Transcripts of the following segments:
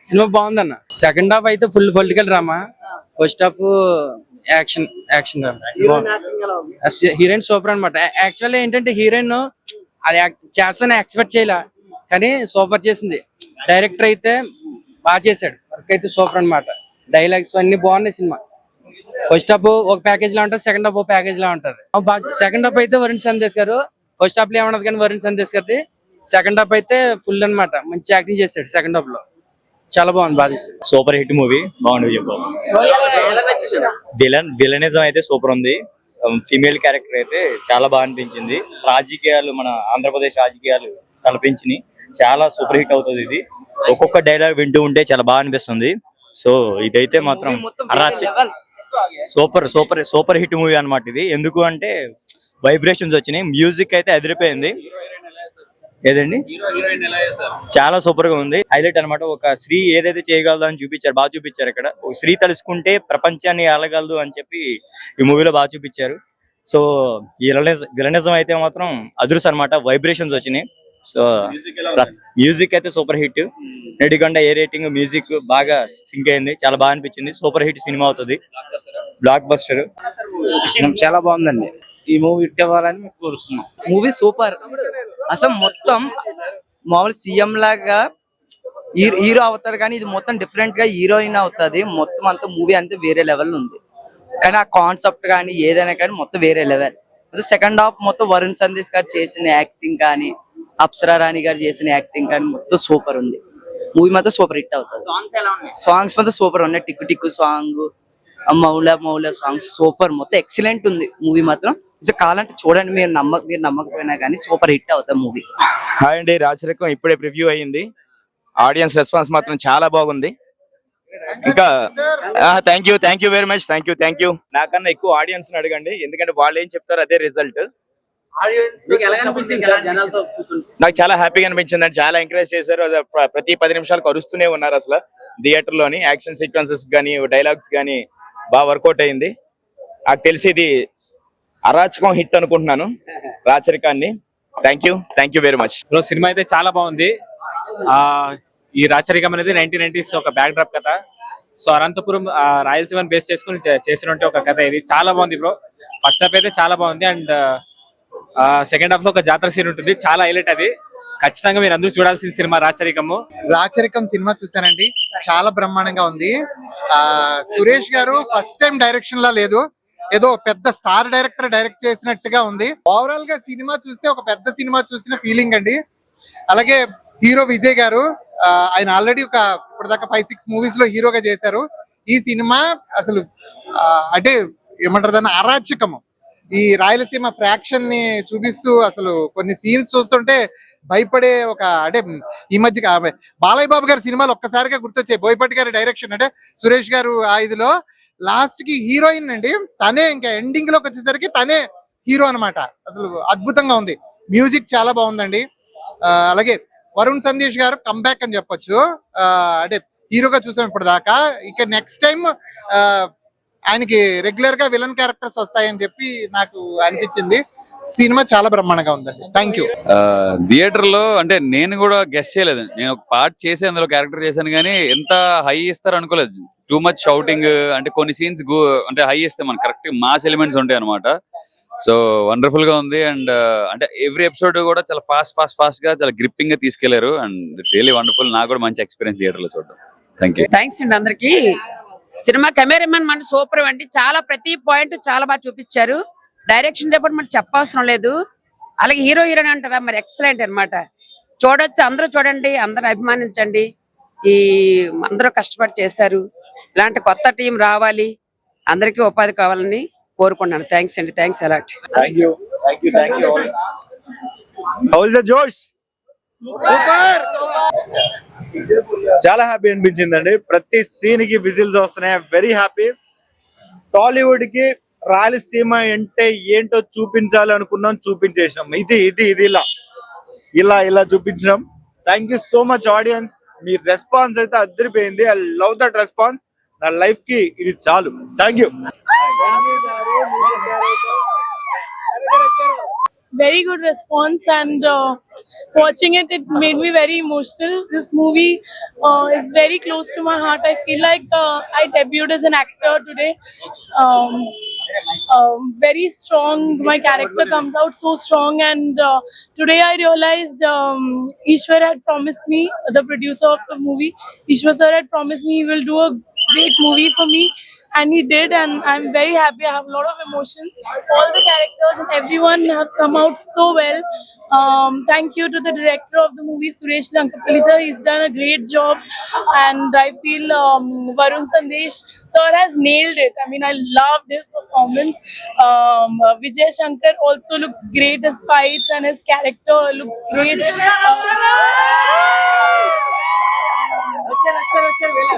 Cinema బాగుందన్న. Second half అయితే full political drama. First half action action heroine super అనమాట. Actually ఏంటంటే heroine అది చేస్తాను ఎక్స్పెక్ట్ చేయలే, కానీ సూపర్ చేసింది. డైరెక్టర్ అయితే బాగా చేశాడు, వర్క్ అయితే సూపర్ అనమాట. డైలాగ్స్ అన్ని బాగున్నాయి. సినిమా ఫస్ట్ హాఫ్ ఒక ప్యాకేజ్ లా ఉంటుంది, సెకండ్ హాఫ్ ఒక ప్యాకేజ్ లా ఉంటుంది. సెకండ్ హాఫ్ అయితే వరుణ్ సందేశ్ గారు, ఫస్ట్ హాఫ్ లో ఏమన్నది కానీ వరుణ్ సందేశ్ గారి సెకండ్ హాఫ్ అయితే ఫుల్ అనమాట. మంచి యాక్టింగ్ చేశాడు సెకండ్ హాఫ్ లో, చాలా బాగుంది. బాగా చేశాడు. సూపర్ హిట్ మూవీ, బాగుంది. విలనిజం అయితే సూపర్ ఉంది. ఫీమేల్ క్యారెక్టర్ అయితే చాలా బాగా అనిపించింది. రాజకీయాలు, మన ఆంధ్రప్రదేశ్ రాజకీయాలు కల్పించి చాలా సూపర్ హిట్ అవుతుంది. ఇది ఒక్కొక్క డైలాగ్ వింటూ ఉంటే చాలా బాగా అనిపిస్తుంది. సో ఇదైతే మాత్రం super super super hit movie అనమాట ఇది. ఎందుకు అంటే వైబ్రేషన్స్ వచ్చినాయి, మ్యూజిక్ అయితే అదిరిపోయింది. ఏదండి, చాలా సూపర్ గా ఉంది. హైలైట్ అనమాట. ఒక స్త్రీ ఏదైతే చేయగలదు అని చూపించారు, బాగా చూపించారు. ఇక్కడ ఒక స్త్రీ తలుసుకుంటే ప్రపంచాన్ని ఆలగలదు అని చెప్పి ఈ మూవీలో బాగా చూపించారు. సో ఈ విలనిజం అయితే మాత్రం అదృశ్యం అనమాట. వైబ్రేషన్స్ వచ్చినాయి. సో మ్యూజిక్ అయితే సూపర్ హిట్. నెడిగొండ ఏ రేటింగ్, మ్యూజిక్ బాగా సింక్ అయింది, చాలా బాగా అనిపించింది. సూపర్ హిట్ సినిమా అవుతుంది, బ్లాక్ బస్టర్. చాలా బాగుందండి. ఈ మూవీ హిట్ అవ్వాలని మేము కోరుతున్నాం. Movie super. అసలు మొత్తం మామూలు సీఎం లాగా హీరో అవుతాడు, కానీ ఇది మొత్తం డిఫరెంట్ గా హీరోయిన్ అవుతుంది. మొత్తం అంతా మూవీ అంతా వేరే లెవెల్ ఉంది, కానీ ఆ కాన్సెప్ట్ కానీ ఏదైనా కానీ మొత్తం వేరే లెవెల్. సెకండ్ హాఫ్ మొత్తం వరుణ్ సందేశ్ గారు చేసిన యాక్టింగ్ కానీ, అప్సరా రాణి గారు చేసిన యాక్టింగ్ కానీ మొత్తం సూపర్ ఉంది. మూవీ మాత్రం సూపర్ హిట్ అవుతుంది. సాంగ్స్ మాత్రం సూపర్ ఉన్నాయి. టిక్కు టిక్కు సాంగ్, మౌలా మౌలా సాంగ్స్ సూపర్, మొత్తం ఎక్సలెంట్ ఉంది మూవీ మాత్రం. కావాలంటే చూడండి, మీరు నమ్మకపోయినా కానీ సూపర్ హిట్ అవుతుంది మూవీ. హాయ్ అండి, రాచరికం ఇప్పుడే ప్రివ్యూ అయ్యింది. ఆడియన్స్ రెస్పాన్స్ మాత్రం చాలా బాగుంది. ఇంకా థ్యాంక్ యూ వెరీ మచ్. థ్యాంక్ యూ. నాకన్నా ఎక్కువ ఆడియన్స్ ని అడగండి, ఎందుకంటే వాళ్ళు ఏం చెప్తారు అదే రిజల్ట్. నాకు చాలా హ్యాపీగా అనిపించింది అండి. చాలా ఎంకరేజ్ చేశారు. ప్రతి 10 నిమిషాలకు అరుస్తూనే ఉన్నారు. అసలు థియేటర్ లోని యాక్షన్ సీక్వెన్సెస్ గానీ, డైలాగ్స్ గానీ బాగా వర్కౌట్ అయింది. నాకు తెలిసి ఇది అరాచకం హిట్ అనుకుంటున్నాను, రాచరికాన్ని. Thank you very much. సినిమా అయితే చాలా బాగుంది. ఈ రాచరికం అనేది 1990s ఒక బ్యాక్ డ్రాప్ కథ. సో అనంతపురం రాయలసీమని బేస్ చేసుకుని చేసినట్టు ఒక కథ. ఇది చాలా బాగుంది బ్రో. ఫస్ట్ హాఫ్ అయితే చాలా బాగుంది, అండ్ సెకండ్ హాఫ్ లో ఒక జాతర సీన్ ఉంటుంది, చాలా హైలైట్. అది ఖచ్చితంగా మీరు అందరూ చూడాల్సిన సినిమా రాచరికం సినిమా చూసానండి, చాలా బ్రహ్మాండంగా ఉంది. సురేష్ గారు ఫస్ట్ టైం డైరెక్షన్ లా లేదు, ఏదో పెద్ద స్టార్ డైరెక్టర్ డైరెక్ట్ చేసినట్టుగా ఉంది. ఓవరాల్ గా సినిమా చూస్తే ఒక పెద్ద సినిమా చూసిన ఫీలింగ్ అండి. అలాగే హీరో విజయ్ గారు, ఆయన ఆల్రెడీ ఇప్పటిదాకా 5-6 మూవీస్ లో హీరోగా చేశారు. ఈ సినిమా అసలు అంటే ఏమంటారు దాన్ని, అరాచకము. ఈ రాయలసీమ ఫ్రాక్షన్ ని చూపిస్తూ అసలు కొన్ని సీన్స్ చూస్తుంటే భయపడే అంటే ఈ మధ్య బాలయ్య బాబు గారి సినిమాలు ఒక్కసారిగా గుర్తొచ్చాయి. బోయపాటి గారి డైరెక్షన్, అంటే సురేష్ గారు ఇదిలో లాస్ట్ కి హీరోయిన్ అండి తనే, ఇంకా ఎండింగ్ లోకి వచ్చేసరికి తనే హీరో అనమాట. అసలు అద్భుతంగా ఉంది. మ్యూజిక్ చాలా బాగుందండి. అలాగే వరుణ్ సందేశ్ గారు కంబ్యాక్ అని చెప్పొచ్చు. అంటే హీరోగా చూసాం ఇప్పుడు దాకా. ఇక నెక్స్ట్ టైం ఆయనకి రెగ్యులర్ గా విలన్ క్యారెక్టర్స్ వస్తాయని చెప్పి నాకు అనిపించింది. సినిమా చాలా బ్రహ్మాండంగా ఉందండి. Thank you. థియేటర్ లో అంటే నేను కూడా గెస్ట్ చేయలేదు. నేను ఒక పార్ట్ చేసి అందులో క్యారెక్టర్ చేశాను, కానీ ఎంత హై ఇస్తారు అనుకోలేదు. టూ మచ్ షౌటింగ్, అంటే కొన్ని సీన్స్ అంటే హై ఇస్తే మనకి కరెక్ట్ మాస్ ఎలిమెంట్స్ ఉంటాయి అనమాట. సో వండర్ఫుల్ గా ఉంది. అండ్ అంటే ఎవ్రీ ఎపిసోడ్ కూడా చాలా ఫాస్ట్ గా చాలా గ్రిప్పింగ్ గా తీసుకెళ్లారు. And it's really wonderful. నాకు కూడా మంచి ఎక్స్పీరియన్స్ థియేటర్ లో చూడడం. థ్యాంక్స్ అండి అందరికి. సినిమా కెమెరామెన్ మన సూపర్ అండి. చాలా ప్రతి పాయింట్ చాలా బాగా చూపించారు. డైరెక్షన్ డిపార్ట్మెంట్ చెప్పవసరం లేదు. అలాగే హీరో హీరోయిన్ అంటారా, మరి ఎక్సలెంట్ అనమాట. చూడొచ్చు, అందరూ చూడండి, అందరూ అభిమానించండి. ఈ అందరూ కష్టపడి చేశారు. ఇలాంటి కొత్త టీం రావాలి, అందరికీ ఉపాధి కావాలని కోరుకున్నాను. థ్యాంక్స్ అండి. Thanks a lot. చాలా హ్యాపీ అనిపించిందండి. ప్రతి సీన్ కి విజిల్స్ వస్తున్నాయి. Very happy. టాలీవుడ్ కి రాయలసీమ అంటే ఏంటో చూపించాలి అనుకున్నాం, చూపించేసాం. ఇది ఇలా చూపించడం. Thank you so much audience. Me response అయితే అదిరిపోయింది. I love that response. నా లైఫ్ కి ఇది చాలు. Thank you. very good response, and watching it, it made me very emotional. This movie is very close to my heart. I feel like I debuted as an actor today. Um, very strong. My character comes out so strong, and today I realized Ishwar had promised me, the producer of the movie, Ishwar sir had promised me he will do a great movie for me, and he did, and I'm very happy. I have a lot of emotions. All the characters and everyone have come out so well. Thank you to the director of the movie, Suresh Lankapalli sir. He's done a great job, and I feel Varun Sandesh sir has nailed it. I mean, I loved his performance. Vijay Shankar also looks great. His fights and his character looks great.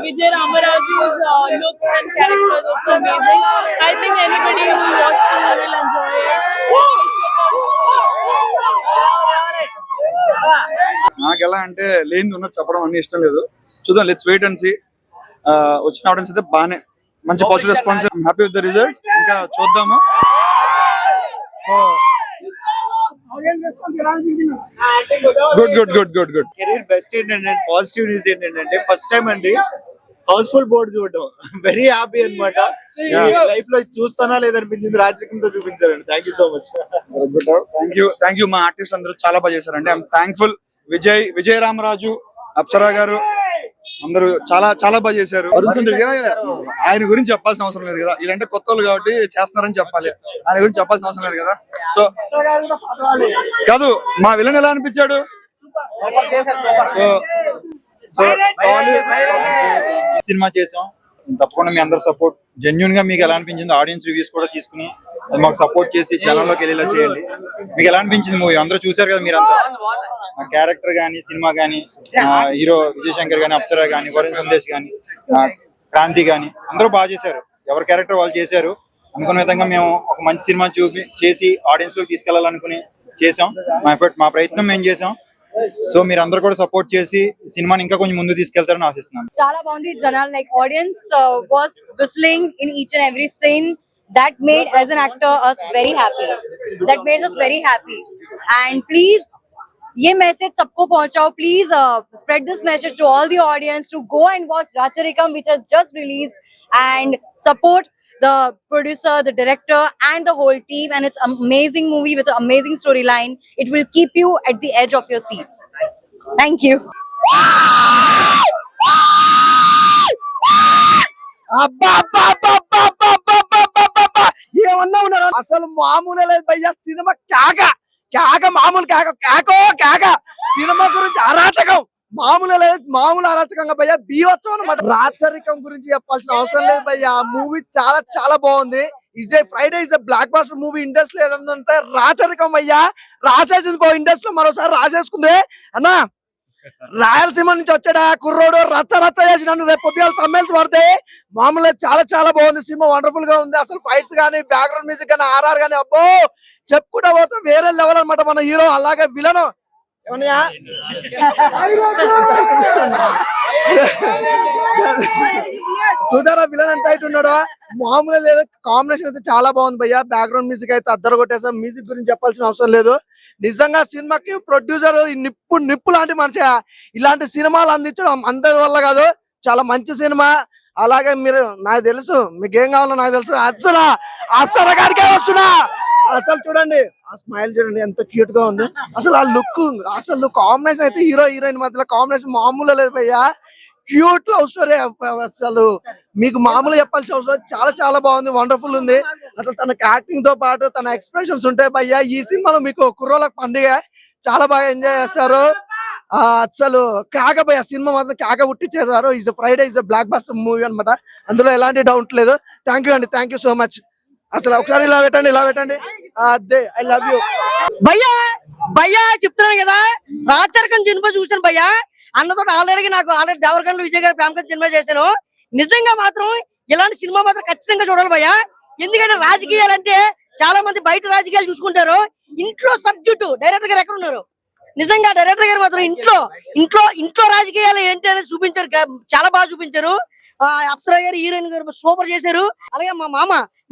Vijay Ramaraju's look and character is also amazing. I think anybody who will watch the movie will enjoy it. నాకు ఎలా అంటే లేని ఉన్న చెప్పడం అన్ని ఇష్టం లేదు. చూద్దాం, లెట్స్ వెయిట్ అండ్ సీ. వచ్చిన ఆడియన్స్ అయితే బాగానే మంచి positive response. Happy with the result. ఇంకా చూద్దాము. So good good good good good. Career best ఏంటంటే పాజిటివ్ న్యూస్ ఏంటంటే ఫస్ట్ టైం అండి హౌస్ఫుల్ బోర్డు చూడటం. వెరీ హ్యాపీ అన్నమాట. లైఫ్ లో చూస్తానా లేదనిపించింది, రాజకీయంతో చూపించారండి. థ్యాంక్ యూ సో మచ్. థ్యాంక్ యూ. మా ఆర్టిస్ట్ అందరూ చాలా బాగా చేశారండి. I'm thankful. విజయ రామరాజు, అప్సరా గారు అందరూ చాలా చాలా బాగా చేశారు. వరుణ్ సుందర్ ఆయన గురించి చెప్పాల్సిన అవసరం లేదు కదా, ఇలాంటి కొత్త వాళ్ళు కాబట్టి చేస్తున్నారని చెప్పాలి. ఆయన గురించి చెప్పాల్సిన అవసరం లేదు కదా. సో కాదు, మా విలన్ ఎలా అనిపించాడు? సో సినిమా చేసాం, తప్పకుండా మీ అందరు సపోర్ట్. జెన్యున్ గా మీకు ఎలా అనిపించింది ఆడియన్స్ రివ్యూస్ కూడా తీసుకుని అది మాకు సపోర్ట్ చేసి ఛానల్లోకి వెళ్ళేలా చేయండి. మీకు ఎలా అనిపించింది మూవీ? అందరూ చూసారు కదా మీరంతా. క్యారెక్టర్ గానీ, సినిమా గానీ, హీరో విజయ్ శంకర్ గానీ, అప్సరా గానీ, వరుణ్ సందేశ్ గానీ, క్రాంతి గానీ అందరూ బాగా చేశారు. ఎవరి క్యారెక్టర్ వాళ్ళు చేశారు. అనుకున్న విధంగా మేము ఒక మంచి సినిమా చేసి ఆడియన్స్ లోకి తీసుకెళ్లాలనుకుని చేసాం. మా ప్రయత్నం మేము చేసాం. సో మీరు అందరూ కూడా సపోర్ట్ చేసి సినిమాని ఇంకా కొంచెం ముందు తీసుకెళ్తారని ఆశిస్తున్నాను. చాలా బాగుంది. జనాలు like audience was whistling in each and every scene. That made as an actor us very happy. That made us very happy. And please ये मैसेज सबको पहुंचाओ. Please spread this message to all the audience to go and watch Racharikam, which has just released, and support the producer, the director, and the whole team. And it's an amazing movie with an amazing storyline. It will keep you at the edge of your seats. Thank you. ఏమన్నా ఉన్నారు అసలు మామూలు లేదు భయ్యా. Cinema కేక మామూలు కేక. Cinema గురించి అరాచకం మామూలు లేదు, మామూలు అరాచకంగా భయ్యా. బీవత్సం అన్నమాట. రాచరికం గురించి చెప్పాల్సిన అవసరం లేదు భయ్యా. మూవీ చాలా చాలా బాగుంది. Friday is blockbuster movie. Industry ఏదంటే రాచరికం భయ్యా. రాసేసింది ఇండస్ట్రీలో మరోసారి రాసేసుకుంది అన్నా. రాయలసీమ నుంచి వచ్చాడా కుర్రోడు, రచ్చ చేసి నన్ను రేపు పొద్దుగా తమిళ్ పడితే మామూలుగా చాలా చాలా బాగుంది. సినిమా వండర్ఫుల్ గా ఉంది. అసలు ఫైట్స్ గానీ, బ్యాక్గ్రౌండ్ మ్యూజిక్ గానీ, ఆర్ఆర్ గానీ అబ్బో చెప్పుకుంటా పోతే వేరే లెవెల్ అనమాట మన హీరో. అలాగే విలను చూసారా విలన్ ఎంత హైట్ ఉన్నాడో. మామూలుగా లేదు. కాంబినేషన్ అయితే చాలా బాగుంది భయ్యా. బ్యాక్గ్రౌండ్ మ్యూజిక్ అయితే అద్దరు కొట్టేసాం. మ్యూజిక్ గురించి చెప్పాల్సిన అవసరం లేదు. నిజంగా సినిమాకి ప్రొడ్యూసర్ నిప్పు లాంటి మనిషి. ఇలాంటి సినిమాలు అందించడం అందరి వల్ల కాదు. చాలా మంచి సినిమా. అలాగే మీరు, నాకు తెలుసు మీకేం కావాలో నాకు తెలుసు. అప్సరా గారికే వస్తున్నా. అసలు చూడండి ఆ స్మైల్ చూడండి ఎంత క్యూట్ గా ఉంది. అసలు ఆ లుక్, అసలు కాంబినేషన్ అయితే హీరో హీరోయిన్ మధ్యలో కాంబినేషన్ మామూలు లేదు భయ్యా. Cute love story. అసలు మీకు మామూలు చెప్పాల్సిన అవసరం. చాలా చాలా బాగుంది. వండర్ఫుల్ ఉంది. అసలు తన యాక్టింగ్ తో పాటు తన ఎక్స్ప్రెషన్స్ ఉంటాయి భయ్యా. ఈ సినిమాలో మీకు కుర్రోళ్ళకి పండుగ. చాలా బాగా ఎంజాయ్ చేస్తారు. అసలు కాక భయ్యా. సినిమా మాత్రం కాక పుట్టించేసారు. Friday is blockbuster movie అనమాట. అందులో ఎలాంటి డౌట్ లేదు. థ్యాంక్ యూ అండి. Thank you so much. అసలు ఒకసారి ఇలా పెట్టండి. అదే ఐ లవ్ యూ భయ్యా. చెప్తున్నాను కదా, రాచరికం సినిమా చూసాను భయ్యా. అన్నతో ఆల్రెడీ దేవరకొండ విజయ్ గారి ప్రేమ సినిమా చేశాను. నిజంగా మాత్రం ఇలాంటి సినిమా మాత్రం ఖచ్చితంగా చూడాలి భయ్యా. ఎందుకంటే రాజకీయాలు అంటే చాలా మంది బయట రాజకీయాలు చూసుకుంటారు. ఇంట్లో సబ్జెక్టు డైరెక్టర్ గారు ఎక్కడ ఉన్నారు? నిజంగా డైరెక్టర్ గారు మాత్రం ఇంట్లో రాజకీయాలు ఏంటి అనేది చూపించారు. చాలా బాగా చూపించారు. అప్సరా గారు, హీరోయిన్ గారు సూపర్ చేశారు. అలాగే మా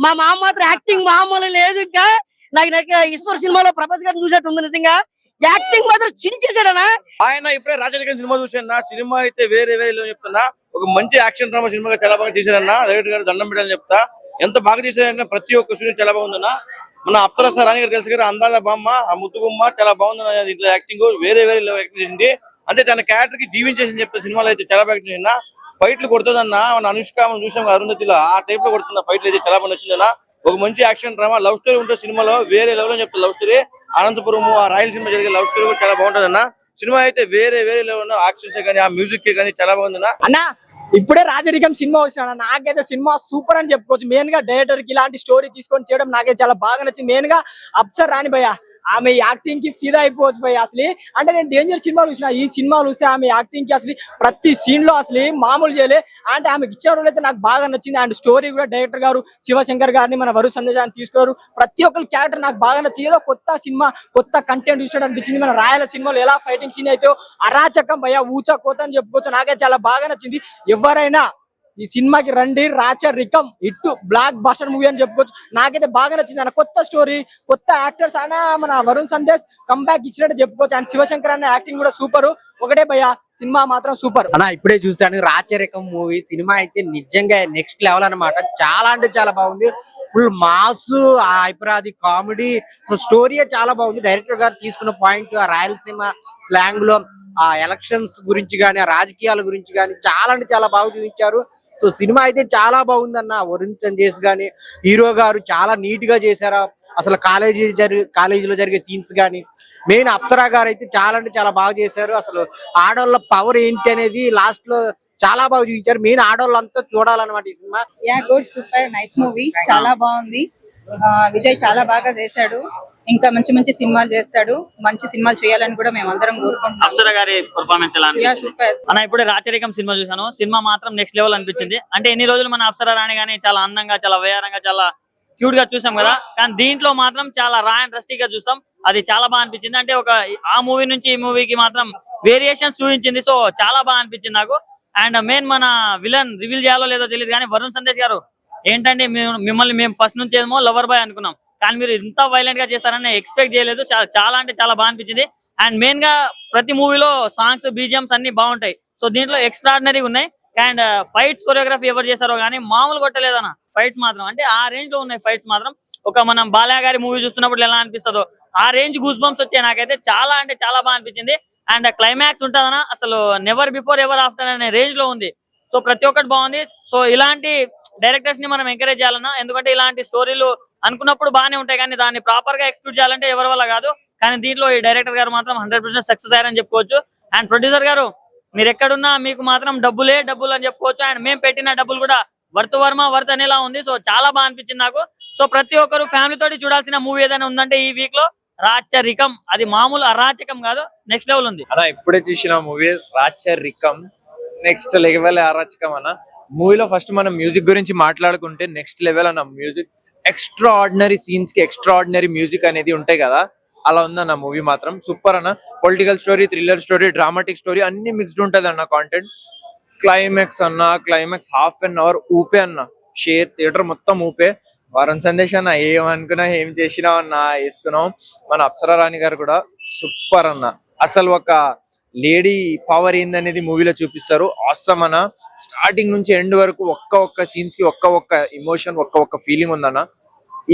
మామ మాత్రం యాక్టింగ్ మామూలు లేదు. ఇంకా నాకు ఈశ్వర్ సినిమాలో ప్రభాస్ గారిని చూసినట్టు ఉంది నిజంగా. యాక్టింగ్ మాత్రం చించేసాడనా. ఆయన ఇప్పుడే రాజరికం సినిమా చూసాను. సినిమా అయితే వేరే చెప్తున్నా. ఒక మంచి యాక్షన్ డ్రామా సినిమాగా చాలా బాగా తీశారన్న. డైరెక్టర్ గారు దండం పెట్టాలని చెప్తా. ఎంత బాగా తీశారన్న, ప్రతి ఒక్క సీన్ చాలా బాగుందన్న. మన అప్సరా రాణి గారు తెలుసు కదా, అందాల బామ్మ, ఆ ముద్దు బొమ్మ చాలా బాగుందన్న. దీంట్లో యాక్టింగ్ వేరే యాక్టింగ్ చేసింది. అంటే తన క్యారెక్టర్ కి జీవించేసి చెప్పిన సినిమాలో అయితే చాలా బాగా చేసిందన్న. ఫైట్లు కొడుతుందన్న. మన అనుష్క మనం చూసాం అరుంధతిలో, ఆ టైప్ లో కొడుతున్న ఫైట్లు అయితే చాలా బాగా నచ్చిందన్న. ఒక మంచి యాక్షన్ డ్రామా, లవ్ స్టోరీ ఉంటుంది సినిమాలో. వేరే లెవెల్ అని చెప్తారు లవ్ స్టోరీ. అనంతపురం ఆ రాయలసీమ జరిగే లవ్ స్టోరీ కూడా చాలా బాగుంటుంది అన్న. సినిమా అయితే వేరే లెవెల్, యాక్షన్స్ కానీ ఆ మ్యూజిక్ కానీ చాలా బాగుందన్న. అన్నా ఇప్పుడే రాజరికం సినిమా వచ్చినా, నాకైతే సినిమా సూపర్ అని చెప్పుకోవచ్చు. మెయిన్ గా డైరెక్టర్ కి ఇలాంటి స్టోరీ తీసుకొని చేయడం నాకైతే చాలా బాగా నచ్చింది. మెయిన్ గా అప్సర్ రాణి భయ్య, ఆమె యాక్టింగ్ కి ఫిదా అయిపోవచ్చు భయ్య. అసలు అంటే నేను డేంజర్ సినిమాలు చూసిన, ఈ సినిమాలు చూస్తే ఆమె యాక్టింగ్ కి అసలు ప్రతి సీన్ లో అసలు మామూలు చేయలే. అంటే ఆమెకి ఇచ్చిన రోజు అయితే నాకు బాగా నచ్చింది. అండ్ స్టోరీ కూడా డైరెక్టర్ గారు శివశంకర్ గారిని, మన వరుణ్ సందేశాన్ని తీసుకున్నారు. ప్రతి ఒక్కరి క్యారెక్టర్ నాకు బాగా నచ్చింది. ఏదో కొత్త సినిమా, కొత్త కంటెంట్ చూసినట్టు అనిపించింది. మన రాయల సినిమాలో ఎలా ఫైటింగ్ సీన్ అయితే అరాచకం భయ్య, ఊచా కోత అని చెప్పుకోవచ్చు. నాకైతే చాలా బాగా నచ్చింది. ఎవరైనా ఈ సినిమాకి రండి, రాచరికం ఇట్టు బ్లాక్ బస్టర్ మూవీ అని చెప్పుకోవచ్చు. నాకైతే బాగా నచ్చింది అన్న. కొత్త స్టోరీ, కొత్త యాక్టర్స్ అయినా మన వరుణ్ సందేశ్ కంబ్యాక్ ఇచ్చినట్టు చెప్పుకోవచ్చు. అండ్ శివశంకర్ అన్న యాక్టింగ్ కూడా సూపర్. ఒకటే భయ్య, సినిమా మాత్రం సూపర్ అన్న. ఇప్పుడే చూసాను రాచరికం మూవీ. సినిమా అయితే నిజంగా నెక్స్ట్ లెవెల్ అన్నమాట. చాలా అంటే చాలా బాగుంది. Full mass, Hyper Aadi comedy, story చాలా బాగుంది. డైరెక్టర్ గారు తీసుకున్న పాయింట్, ఆ రాయలసీమ స్లాంగ్ లో ఆ ఎలక్షన్స్ గురించి కానీ, ఆ రాజకీయాల గురించి కానీ చాలా అంటే చాలా బాగా చూపించారు. సో సినిమా అయితే చాలా బాగుంది అన్న. వరుణ్ సందేశ్ గానీ, హీరో గారు చాలా నీట్ గా చేశారు. అసలు కాలేజీలో జరిగే సీన్స్ కానీ, మెయిన్ అప్సరా గారు అయితే చాలా అంటే చాలా బాగా చేశారు. అసలు ఆడవాళ్ళ పవర్ ఏంటి అనేది లాస్ట్ లో చాలా బాగా చూపించారు. మెయిన్ ఆడవాళ్ళంతా చూడాలన్నమాట ఈ cinema. Yeah good, super, nice movie, చాలా బాగుంది. విజయ్ చాలా బాగా చేశాడు. ఇంకా మంచి మంచి సినిమాలు చేస్తాడు. మంచి సినిమాలు చేయాలని కూడా మేము అందరం కోరుకుంటున్నాం. అప్సరా గారి పర్ఫార్మెన్స్ ఎలా అనిపించింది? సూపర్ అన్న. ఇప్పుడే రాచరికం సినిమా చూసాను. సినిమా మాత్రం నెక్స్ట్ లెవెల్ అనిపించింది. అంటే ఎన్ని రోజులు మన అప్సరా రాణి గానీ చాలా అందంగా, చాలా వయారంగా, చాలా క్యూట్ గా చూసాం కదా. కానీ దీంట్లో మాత్రం చాలా రా అండ్ రస్టిక్ గా చూస్తాం. అది చాలా బాగా అనిపించింది. అంటే ఒక ఆ మూవీ నుంచి ఈ మూవీకి మాత్రం వేరియేషన్స్ చూపించింది. సో చాలా బాగా అనిపించింది నాకు. అండ్ మెయిన్ మన విలన్ రివీల్ చేయాలో లేదో తెలియదు కానీ వరుణ్ సందేశ్ గారు ఏంటంటే మిమ్మల్ని మేము ఫస్ట్ నుంచి ఏమో లవర్ బాయ్ అనుకున్నాం, కానీ మీరు ఇంత వైలెంట్ గా చేస్తారని ఎక్స్పెక్ట్ చేయలేదు. చాలా అంటే చాలా బాగా అనిపించింది. అండ్ మెయిన్ గా ప్రతి మూవీలో సాంగ్స్, బీజిఎంస్ అన్ని బాగుంటాయి. సో దీంట్లో ఎక్స్ట్రాడినరీ ఉన్నాయి. అండ్ ఫైట్స్ కొరియోగ్రఫీ ఎవరు చేశారో కానీ మామూలు కొట్టలేదన్న. ఫైట్స్ మాత్రం అంటే ఆ రేంజ్ లో ఉన్నాయి. ఫైట్స్ మాత్రం ఒక మనం బాలయ్య గారి మూవీ చూస్తున్నప్పుడు ఎలా అనిపిస్తుందో ఆ రేంజ్ గూస్ బంప్స్ వచ్చాయి. నాకైతే చాలా అంటే చాలా బాగా అనిపించింది. అండ్ క్లైమాక్స్ ఉంటుందన్న, అసలు నెవర్ బిఫోర్ ఎవర్ ఆఫ్టర్ అనే రేంజ్ లో ఉంది. సో ప్రతి ఒక్కటి బాగుంది. సో ఇలాంటి డైరెక్టర్స్ ని మనం ఎంకరేజ్ చేయాలన్నా, ఎందుకంటే ఇలాంటి స్టోరీలు అనుకున్నప్పుడు బాగానే ఉంటాయి కానీ దాన్ని ప్రాపర్ గా ఎక్స్క్యూట్ చేయాలంటే ఎవరి వల్ల కాదు. కానీ దీంట్లో ఈ డైరెక్టర్ గారు మాత్రం 100% సక్సెస్ అయ్యారని చెప్పుకోవచ్చు. అండ్ ప్రొడ్యూసర్ గారు మీరు ఎక్కడున్నా మీకు మాత్రం డబ్బులు అని చెప్పుకోవచ్చు. అండ్ మేము పెట్టిన డబ్బులు కూడా వర్త్ అనేలా ఉంది. సో చాలా బాగా అనిపించింది నాకు. సో ప్రతి ఒక్కరు ఫ్యామిలీ తోటి చూడాల్సిన మూవీ ఏదైనా ఉందంటే ఈ వీక్ లో రాచరికం. అది మామూలు అరాచకం కాదు, నెక్స్ట్ లెవెల్ ఉంది అన్న. ఇప్పుడే చూసిన మూవీ రాచరికం, నెక్స్ట్ లెవెల్ అరాచకం అన్న. మూవీలో ఫస్ట్ మనం మ్యూజిక్ గురించి మాట్లాడుకుంటే నెక్స్ట్ లెవెల్ అన్న. మ్యూజిక్ ఎక్స్ట్రా ఆర్డినరీ సీన్స్ కి ఎక్స్ట్రా ఆర్డినరీ మ్యూజిక్ అనేది ఉంటాయి కదా, అలా ఉందన్న మూవీ మాత్రం. సూపర్ అన్న. Political story, thriller story, dramatic story అన్ని మిక్స్డ్ ఉంటది అన్న content. Climax half an hour ఊపే అన్న. థియేటర్ మొత్తం ఊపే. వరుణ్ సందేశ్ అన్న ఏమనుకున్నా, ఏం చేసినావు అన్న వేసుకున్నాం. మన అప్సరా రాణి గారు కూడా సూపర్ అన్న. అసలు ఒక లేడీ పవర్ ఏందనేది మూవీలో చూపిస్తారు. ఆసమ్ అన్న. స్టార్టింగ్ నుంచి ఎండ్ వరకు ఒక్క సీన్స్ కి ఒక్క ఇమోషన్, ఒక్క ఫీలింగ్ ఉందన్న.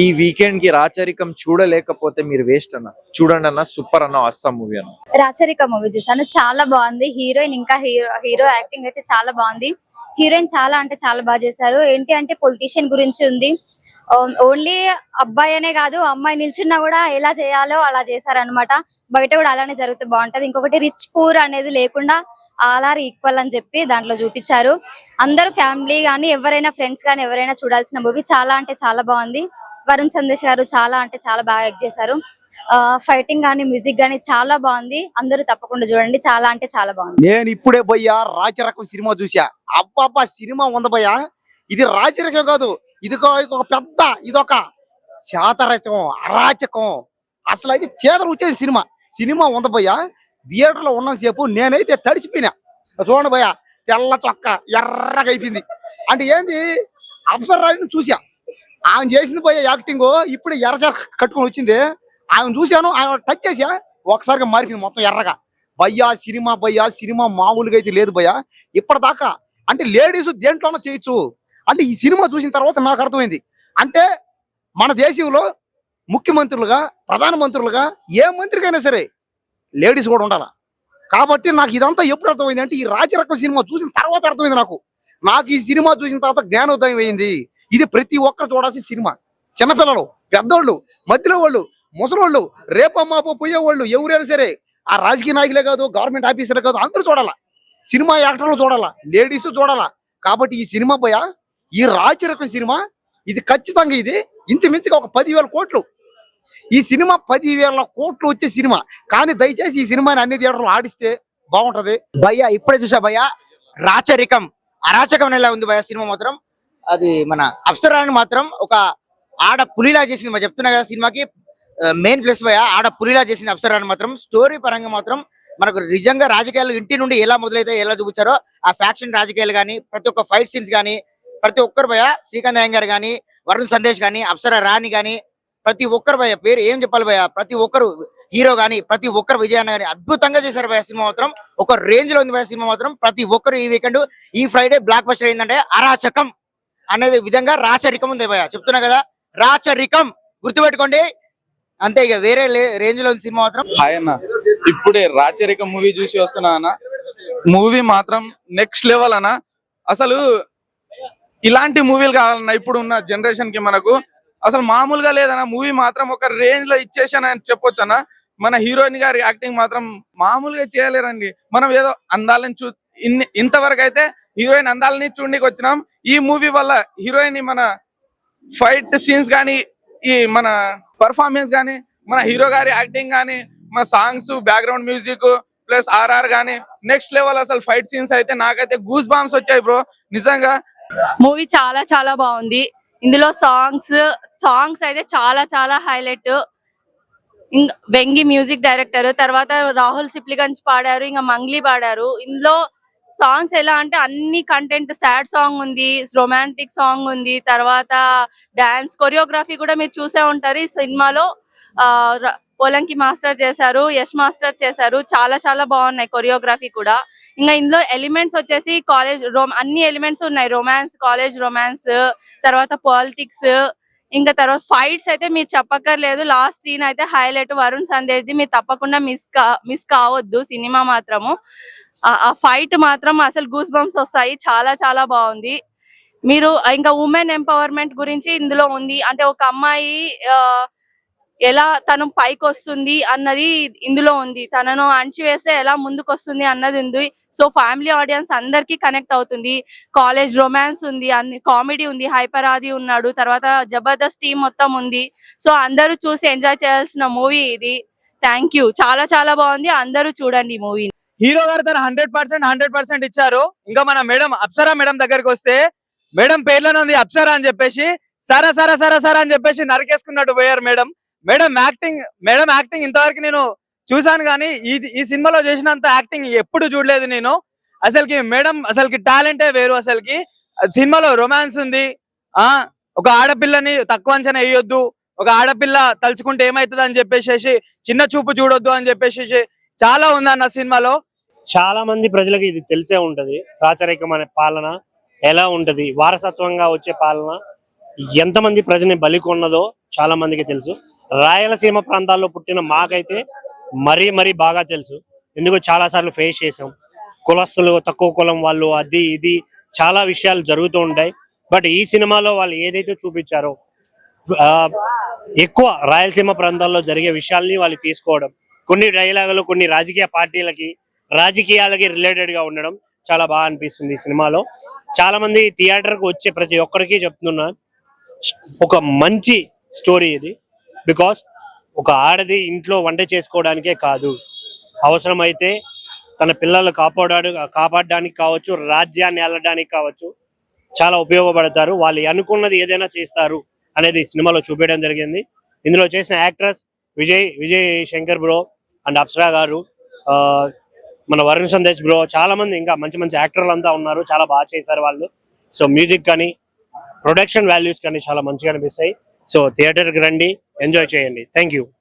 ఈ వీకెండ్ కి రాచరికం చూడలేకపోతే మీరు వేస్ట్ అన్న. చూడండి అన్న, సూపర్ అన్న, ఆసమ్ మూవీ అన్న. రాచరిక మూవీ చూసాను, చాలా బాగుంది. హీరోయిన్ ఇంకా హీరో యాక్టింగ్ అయితే చాలా బాగుంది. హీరోయిన్ చాలా అంటే చాలా బాగా చేశారు. ఏంటి అంటే పొలిటీషియన్ గురించి ఉంది. ఓన్లీ అబ్బాయి అనే కాదు, అమ్మాయి నిల్చున్నా కూడా ఎలా చేయాలో అలా చేశారనమాట. బయట కూడా అలానే జరిగితే బాగుంటది. ఇంకొకటి రిచ్ పూర్ అనేది లేకుండా ఆల్ ఆర్ ఈక్వల్ అని చెప్పి దాంట్లో చూపించారు. అందరూ ఫ్యామిలీ కానీ ఎవరైనా ఫ్రెండ్స్ కానీ ఎవరైనా చూడాల్సిన మూవీ. చాలా అంటే చాలా బాగుంది. వరుణ్ సందేశ్ గారు చాలా అంటే చాలా బాగా యాక్ట్ చేశారు. ఫైటింగ్ గానీ, మ్యూజిక్ గానీ చాలా బాగుంది. అందరూ తప్పకుండా చూడండి, చాలా అంటే చాలా బాగుంది. నేను ఇప్పుడే పోయా రాచరికం సినిమా చూసా. అబ్బా సినిమా ఉంది భయ్యా. ఇది రాచరికం కాదు, ఇదొక శాతరచం, అరాచకం. అసలు అయితే చేతలు వచ్చేది సినిమా ఉంది భయ్యా. థియేటర్ లో ఉన్నసేపు నేనైతే తడిసిపోయినా. చూడండి భయ్యా, తెల్ల చొక్క ఎర్రగా అయిపోయింది. అంటే ఏంది, అప్సరా రాణిని చూసా. ఆమె చేసింది పోయే యాక్టింగ్ ఇప్పుడు ఎర్రచర కట్టుకొని వచ్చింది. ఆమె చూశాను, ఆమె టచ్ చేసా ఒకసారిగా మారిపోయింది మొత్తం ఎర్రగా. భయ్యా సినిమా మామూలుగా అయితే లేదు భయ్యా ఇప్పటిదాకా. అంటే లేడీస్ దేంట్లోనో చేయొచ్చు అంటే ఈ సినిమా చూసిన తర్వాత నాకు అర్థమైంది. అంటే మన దేశంలో ముఖ్యమంత్రులుగా ప్రధానమంత్రులుగా ఏ మంత్రికైనా సరే లేడీస్ కూడా ఉండాలి. కాబట్టి నాకు ఇదంతా ఎప్పుడు అర్థమైంది అంటే ఈ రాజరకం సినిమా చూసిన తర్వాత అర్థమైంది. నాకు ఈ సినిమా చూసిన తర్వాత జ్ఞానోదయం అయింది. ఇది ప్రతి ఒక్కరు చూడాల్సిన సినిమా. చిన్నపిల్లలు, పెద్దోళ్ళు, మధ్యలో వాళ్ళు, ముసలోళ్ళు, రేపమ్మాపో పోయేవాళ్ళు ఎవరైనా సరే, ఆ రాజకీయ నాయకులే కాదు, గవర్నమెంట్ ఆఫీసర్లే కాదు, అందరూ చూడాలా. సినిమా యాక్టర్లు చూడాలా, లేడీస్ చూడాలా. కాబట్టి ఈ సినిమా పోయా ఈ రాజరకం సినిమా ఇది ఖచ్చితంగా ఇది ఇంచుమించుగా ఒక 10,000 కోట్లు. ఈ సినిమా 10,000 కోట్లు వచ్చే సినిమా. కానీ దయచేసి ఈ సినిమాని అన్ని థియేటర్లు ఆడిస్తే బాగుంటది. భయ్యా ఇప్పుడే చూసా భయ్యా, రాచరికం అరాచకం ఎలా ఉంది భయ్యా సినిమా మాత్రం. అది మన అప్సరాని మాత్రం ఒక ఆడ పులిలా చేసింది. మరి చెప్తున్నా కదా సినిమాకి మెయిన్ ప్లస్ భయ్యా, ఆడ పులిలా చేసింది అప్సరాని మాత్రం. స్టోరీ పరంగా మాత్రం మనకు నిజంగా రాజకీయాలు ఇంటి నుండి ఎలా మొదలైతే ఎలా చూపించారో ఆ ఫ్యాక్షన్ రాజకీయాలు కానీ, ప్రతి ఒక్క ఫైట్ సీన్స్ కానీ, ప్రతి ఒక్కరు భయ్యా, శ్రీకాంత్ అయ్యంగార్ కానీ, వరుణ్ సందేశ్ కానీ, అప్సరా రాణి కానీ, ప్రతి ఒక్కరు భయ్యా పేరు ఏం చెప్పాలి భయ్యా, ప్రతి ఒక్కరు హీరో గానీ, ప్రతి ఒక్కరు విజయాన్ని కానీ అద్భుతంగా చేశారు భయ్యా. సినిమా మాత్రం ఒక రేంజ్ లో ఉంది భయ్యా. సినిమా మాత్రం ప్రతి ఒక్కరు ఈ వీకెండ్ ఈ ఫ్రైడే బ్లాక్ బస్టర్ ఏంటంటే అరాచకం అనేది విధంగా రాచరికం ఉంది భయ్యా. చెప్తున్నా కదా రాచరికం గుర్తుపెట్టుకోండి అంతే, ఇక వేరే రేంజ్ లో ఉంది సినిమా మాత్రం. హాయ్ అన్న, ఇప్పుడే రాచరిక మూవీ చూసి వస్తున్నా అన్న. మూవీ మాత్రం నెక్స్ట్ లెవెల్ అన్న. అసలు ఇలాంటి మూవీలు కావాలన్న ఇప్పుడు ఉన్న జనరేషన్ కి. మనకు అసలు మామూలుగా లేదన్న. మూవీ మాత్రం ఒక రేంజ్ లో ఇచ్చేసానని చెప్పొచ్చు అన్న. మన హీరోయిన్ గారి యాక్టింగ్ మాత్రం మామూలుగా చేయలేరండి. మనం ఏదో అందాలని ఇంతవరకు అయితే హీరోయిన్ అందాలని చూడడానికి వచ్చినాం. ఈ మూవీ వల్ల హీరోయిన్ మన ఫైట్ సీన్స్ కానీ, ఈ మన పర్ఫార్మెన్స్ కానీ, మన హీరో గారి యాక్టింగ్ కానీ, మన songs, background music plus RR కానీ నెక్స్ట్ లెవెల్. అసలు ఫైట్ సీన్స్ అయితే నాకైతే గూస్ బాంబ్స్ వచ్చాయి బ్రో నిజంగా. మూవీ చాలా చాలా బాగుంది. ఇందులో సాంగ్స్ అయితే చాలా హైలైట్. వెంగి మ్యూజిక్ డైరెక్టర్, తర్వాత రాహుల్ సిప్లిగంజ్ పాడారు, ఇంకా మంగ్లీ పాడారు. ఇందులో సాంగ్స్ ఎలా అంటే అన్ని కంటెంట్, సాడ్ సాంగ్ ఉంది, రొమాంటిక్ సాంగ్ ఉంది, తర్వాత డాన్స్ కొరియోగ్రఫీ కూడా మీరు చూసే ఉంటారు. ఈ సినిమాలో పోలంకి మాస్టర్ చేశారు, యష్ మాస్టర్ చేశారు. చాలా బాగున్నాయి కొరియోగ్రఫీ కూడా. ఇంకా ఇందులో ఎలిమెంట్స్ వచ్చేసి కాలేజ్ అన్ని ఎలిమెంట్స్ ఉన్నాయి. రొమాన్స్, కాలేజ్ రొమాన్స్, తర్వాత పాలిటిక్స్, ఇంకా తర్వాత ఫైట్స్ అయితే మీరు చెప్పక్కర్లేదు. లాస్ట్ సీన్ అయితే హైలైట్ వరుణ్ సందేశ్ ది, మీరు తప్పకుండా మిస్ కావద్దు సినిమా మాత్రము. ఆ ఫైట్ మాత్రం అసలు గూస్ బంప్స్ వస్తాయి. చాలా బాగుంది. మీరు ఇంకా ఉమెన్ ఎంపవర్మెంట్ గురించి ఇందులో ఉంది. అంటే ఒక అమ్మాయి ఎలా తను పైకి వస్తుంది అన్నది ఇందులో ఉంది. తనను అణచివేస్తే ఎలా ముందుకు వస్తుంది అన్నది ఉంది. సో ఫ్యామిలీ ఆడియన్స్ అందరికి కనెక్ట్ అవుతుంది. కాలేజ్ రొమాన్స్ ఉంది, అన్ని కామెడీ ఉంది, హైపర్ ఆది ఉన్నాడు, తర్వాత జబర్దస్త్ టీం మొత్తం ఉంది. సో అందరూ చూసి ఎంజాయ్ చేయాల్సిన మూవీ ఇది. Thank you. చాలా బాగుంది. అందరూ చూడండి ఈ మూవీ. హీరో గారు తన 100% ఇచ్చారు. ఇంకా మన మేడం అప్సరా మేడం దగ్గరికి వస్తే, మేడం పేర్లోనే ఉంది అప్సరా అని చెప్పేసి సరా అని చెప్పేసి నరికేసుకున్నట్టు పోయారు మేడం. మేడం యాక్టింగ్ ఇంతవరకు నేను చూసాను కానీ ఈ సినిమాలో చేసినంత యాక్టింగ్ ఎప్పుడు చూడలేదు నేను. అసలుకి టాలెంటే వేరు. అసలుకి సినిమాలో రొమాన్స్ ఉంది. ఒక ఆడపిల్లని తక్కువ అంచనా వేయొద్దు, ఒక ఆడపిల్ల తలుచుకుంటే ఏమైతుంది అని చెప్పేసి చిన్న చూపు చూడొద్దు అని చెప్పేసి చాలా ఉందన్న సినిమాలో. చాలా మంది ప్రజలకు ఇది తెలిసే ఉంటది. రాచరికం అనే పాలన ఎలా ఉంటది, వారసత్వంగా వచ్చే పాలన ఎంతమంది ప్రజని బలికొన్నదో చాలా మందికి తెలుసు. రాయలసీమ ప్రాంతాల్లో పుట్టిన మాకైతే మరీ బాగా తెలుసు. ఎందుకు చాలా సార్లు ఫేస్ చేసాం. కులస్తులు, తక్కువ కులం వాళ్ళు, అది ఇది చాలా విషయాలు జరుగుతూ ఉంటాయి. బట్ ఈ సినిమాలో వాళ్ళు ఏదైతే చూపించారో ఎక్కువ రాయలసీమ ప్రాంతాల్లో జరిగే విషయాల్ని వాళ్ళు తీసుకోవడం, కొన్ని డైలాగులు కొన్ని రాజకీయాలకి రిలేటెడ్ గా ఉండడం చాలా బాగా అనిపిస్తుంది. ఈ సినిమాలో చాలా మంది థియేటర్కి వచ్చే ప్రతి ఒక్కరికి చెప్తున్నా, ఒక మంచి స్టోరీ ఇది. బికాస్ ఒక ఆడది ఇంట్లో వంట చేసుకోవడానికే కాదు, అవసరమైతే తన పిల్లలు కాపాడడానికి కావచ్చు, రాజ్యాన్ని ఏలడానికి కావచ్చు చాలా ఉపయోగపడతారు. వాళ్ళు అనుకున్నది ఏదైనా చేస్తారు అనేది సినిమాలో చూపించడం జరిగింది. ఇందులో చేసిన actors Vijay Shankar bro and Apsara గారు, మన వరుణ్ సందేశ్ బ్రో, చాలా మంది ఇంకా మంచి యాక్టర్లు అంతా ఉన్నారు. చాలా బాగా చేశారు వాళ్ళు. సో మ్యూజిక్ కానీ ప్రొడక్షన్ వాల్యూస్ కానీ చాలా మంచిగా అనిపిస్తాయి. సో థియేటర్కి రండి, ఎంజాయ్ చేయండి. Thank you.